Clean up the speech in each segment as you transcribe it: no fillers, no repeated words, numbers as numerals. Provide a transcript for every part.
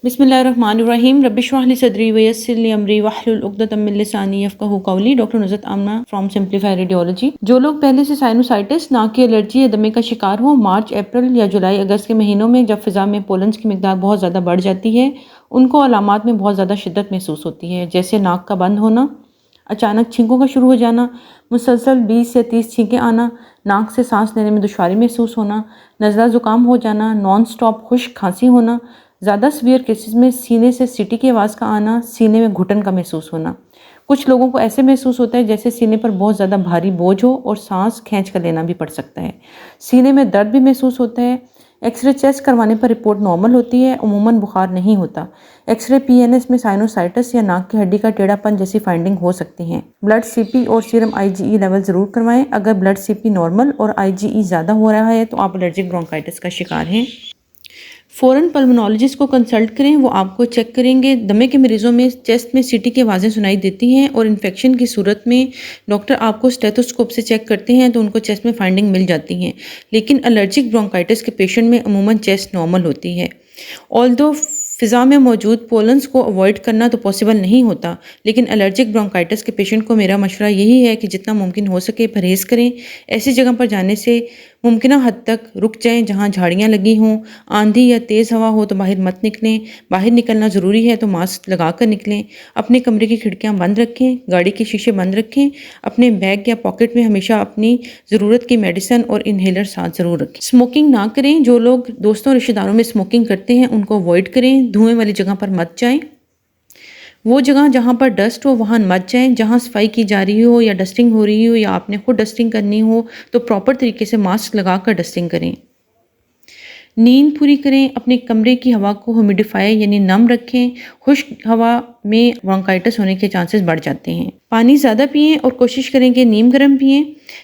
बिस्मिल्लाहिर्रहमानिर्रहीम रब्बिश्रह ली सदरी वयस्सिर ली अमरी वहलुल उक़दतम मिन लिसानी यफ़क़हू क़ौली। Doctor Nuzrat Amna from Simplify Radiology. जो लोग पहले से साइनोसाइटिस, नाक की एलर्जी या दमे का शिकार हो, मार्च, अप्रैल या जुलाई अगस्त के महीनों में जब फ़िज़ा में पोलन्स की मिकदार बहुत ज़्यादा बढ़ जाती है, उनको अलामात में बहुत ज़्यादा शिद्दत महसूस होती है, जैसे नाक का बंद होना, अचानक छींकों का शुरू हो जाना, मुसलसल 20 से 30 छींकें आना, नाक से सांस लेने में दुश्वारी महसूस होना, नज़ला ज़ुकाम हो जाना, नॉन स्टॉप खुश्क खांसी होना, ज़्यादा सीवियर केसेस में सीने से सीटी की आवाज़ का आना, सीने में घुटन का महसूस होना। कुछ लोगों को ऐसे महसूस होता है जैसे सीने पर बहुत ज़्यादा भारी बोझ हो और सांस खींच कर लेना भी पड़ सकता है। सीने में दर्द भी महसूस होता है। एक्सरे चेस्ट करवाने पर रिपोर्ट नॉर्मल होती है, उमूमन बुखार नहीं होता। एक्सरे पीएनएस में साइनोसाइटिस या नाक की हड्डी का टेढ़ापन जैसी फाइंडिंग हो सकती हैं। ब्लड सीपी और सीरम आईजीई लेवल ज़रूर करवाएं। अगर ब्लड सीपी नॉर्मल और आईजीई ज़्यादा हो रहा है तो आप एलर्जिक ब्रोंकाइटिस का शिकार हैं। फ़ौरन पल्मोनोलॉजिस्ट को कंसल्ट करें, वो आपको चेक करेंगे। दमे के मरीज़ों में चेस्ट में सीटी की आवाज़ें सुनाई देती हैं और इन्फेक्शन की सूरत में डॉक्टर आपको स्टेथोस्कोप से चेक करते हैं तो उनको चेस्ट में फाइंडिंग मिल जाती हैं। लेकिन एलर्जिक ब्रोंकाइटिस के पेशेंट में अमूमन चेस्ट नॉर्मल होती है। ऑल्दो फ़िज़ा में मौजूद पोलन्स को अवॉइड करना तो पॉसिबल नहीं होता, लेकिन एलर्जिक ब्रोंकाइटिस के पेशेंट को मेरा मशवरा यही है कि जितना मुमकिन हो सके परहेज़ करें। ऐसी जगह पर जाने से मुमकिन हद तक रुक जाएं जहां झाड़ियां लगी हों। आंधी या तेज़ हवा हो तो बाहर मत निकलें। बाहर निकलना ज़रूरी है तो मास्क लगा कर निकलें। अपने कमरे की खिड़कियां बंद रखें, गाड़ी के शीशे बंद रखें। अपने बैग या पॉकेट में हमेशा अपनी ज़रूरत की मेडिसिन और इन्हेलर साथ ज़रूर रखें। स्मोकिंग ना करें। जो लोग दोस्तों रिश्तेदारों में स्मोकिंग करते हैं उनको अवॉइड करें। धुएँ वाली जगह पर मत जाएं। वो जगह जहाँ पर डस्ट हो वहाँ मत जाएं। जहाँ सफाई की जा रही हो या डस्टिंग हो रही हो या आपने खुद डस्टिंग करनी हो तो प्रॉपर तरीके से मास्क लगाकर डस्टिंग करें। नींद पूरी करें। अपने कमरे की हवा को ह्यूमिडिफाई यानी नम रखें। खुश्क हवा में ब्रोंकाइटिस होने के चांसेस बढ़ जाते हैं। पानी ज़्यादा पिएं और कोशिश करें कि नीम गर्म पिएं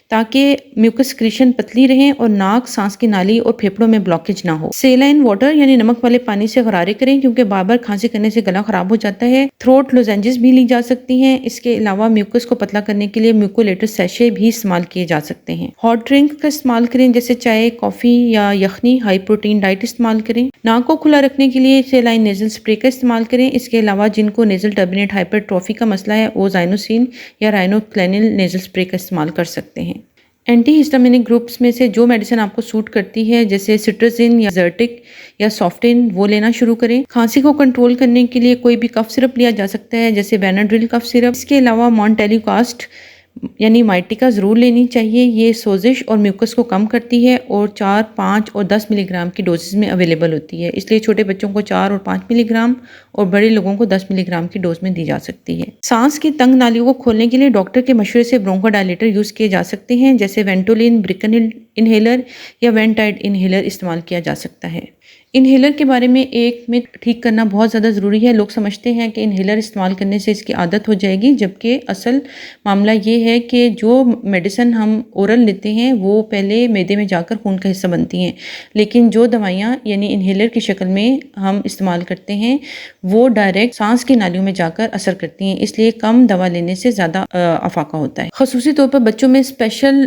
ताकि म्यूकस सक्रीशन पतली रहे और नाक, सांस की नाली और फेफड़ों में ब्लॉकेज ना हो। सेलाइन वाटर यानी नमक वाले पानी से गरारे करें क्योंकि बार बार खांसी करने से गला खराब हो जाता है। थ्रोट लोजेंजेस भी ली जा सकती हैं। इसके अलावा म्यूकस को पतला करने के लिए म्यूकोलेटर सैशे भी इस्तेमाल किए जा सकते हैं। हॉट ड्रिंक का इस्तेमाल करें जैसे चाय, कॉफ़ी या यखनी। हाई प्रोटीन डाइट इस्तेमाल करें। नाक को खुला रखने के लिए सेलाइन नेजल स्प्रे का इस्तेमाल करें। इसके अलावा जिनको नेजल टर्बिनेट हाइपरट्रॉफी का मसला है वो ज़ाइनोसिन या राइनोक्लेनिल नेजल स्प्रे का इस्तेमाल कर सकते हैं। एंटी हिस्टामिनिक ग्रुप्स में से जो मेडिसिन आपको सूट करती है जैसे सिट्राजिन या ज़र्टिक या सॉफ्टिन वो लेना शुरू करें। खांसी को कंट्रोल करने के लिए कोई भी कफ सिरप लिया जा सकता है जैसे बेनाड्रिल कफ सिरप। इसके अलावा मॉन्टेलिकास्ट यानी माइटिका ज़रूर लेनी चाहिए। ये सोजिश और म्यूकस को कम करती है और 4, 5 और 10 मिलीग्राम की डोजेस में अवेलेबल होती है। इसलिए छोटे बच्चों को 4 और 5 मिलीग्राम और बड़े लोगों को 10 मिलीग्राम की डोज में दी जा सकती है। सांस की तंग नालियों को खोलने के लिए डॉक्टर के मशवरे से ब्रोंकोडायलेटर यूज़ किए जा सकते हैं जैसे वेंटोलिन, ब्रिकनिल इन्हेलर या वेंटाइड इन्हेलर इस्तेमाल किया जा सकता है। इन्हेलर के बारे में एक में ठीक करना बहुत ज़्यादा ज़रूरी है। लोग समझते हैं कि इन्हेलर इस्तेमाल करने से इसकी आदत हो जाएगी, जबकि असल मामला ये है कि जो मेडिसिन हम ओरल लेते हैं वो पहले मैदे में जाकर खून का हिस्सा बनती हैं, लेकिन जो दवाइयाँ यानी इन्हेलर की शक्ल में हम इस्तेमाल करते हैं वो डायरेक्ट सांस की नालियों में जाकर असर करती हैं। इसलिए कम दवा लेने से ज़्यादा अफाका होता है। ख़ुसूसी तौर पर बच्चों में स्पेशल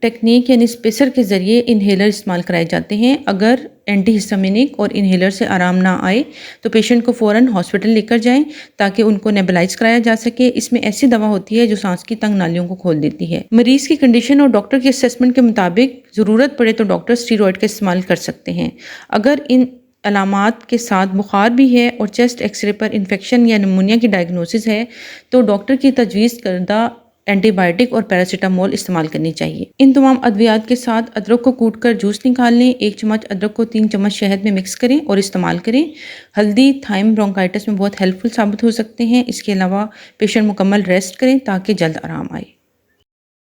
टेक्निक यानी स्पेसर के ज़रिए इन्हेलर इस्तेमाल कराए जाते हैं। अगर एंटी हिस्टामिनिक और इन्हेलर से आराम ना आए तो पेशेंट को फ़ौरन हॉस्पिटल लेकर जाएं ताकि उनको नेबुलाइज कराया जा सके। इसमें ऐसी दवा होती है जो सांस की तंग नालियों को खोल देती है। मरीज़ की कंडीशन और डॉक्टर के असेसमेंट के मुताबिक ज़रूरत पड़े तो डॉक्टर स्टीरॉयड का इस्तेमाल कर सकते हैं। अगर इन अलामात के साथ बुखार भी है और चेस्ट एक्सरे पर इन्फेक्शन या निमोनिया की डायग्नोसिस है तो डॉक्टर की तजवीज़ करदा एंटीबायोटिक और पैरासीटामोल इस्तेमाल करनी चाहिए। इन तमाम अद्वियात के साथ अदरक को कूटकर जूस निकाल लें। 1 चम्मच अदरक को 3 चम्मच शहद में मिक्स करें और इस्तेमाल करें। हल्दी, थाइम ब्रोंकाइटिस में बहुत हेल्पफुल साबित हो सकते हैं। इसके अलावा पेशेंट मुकम्मल रेस्ट करें ताकि जल्द आराम आए।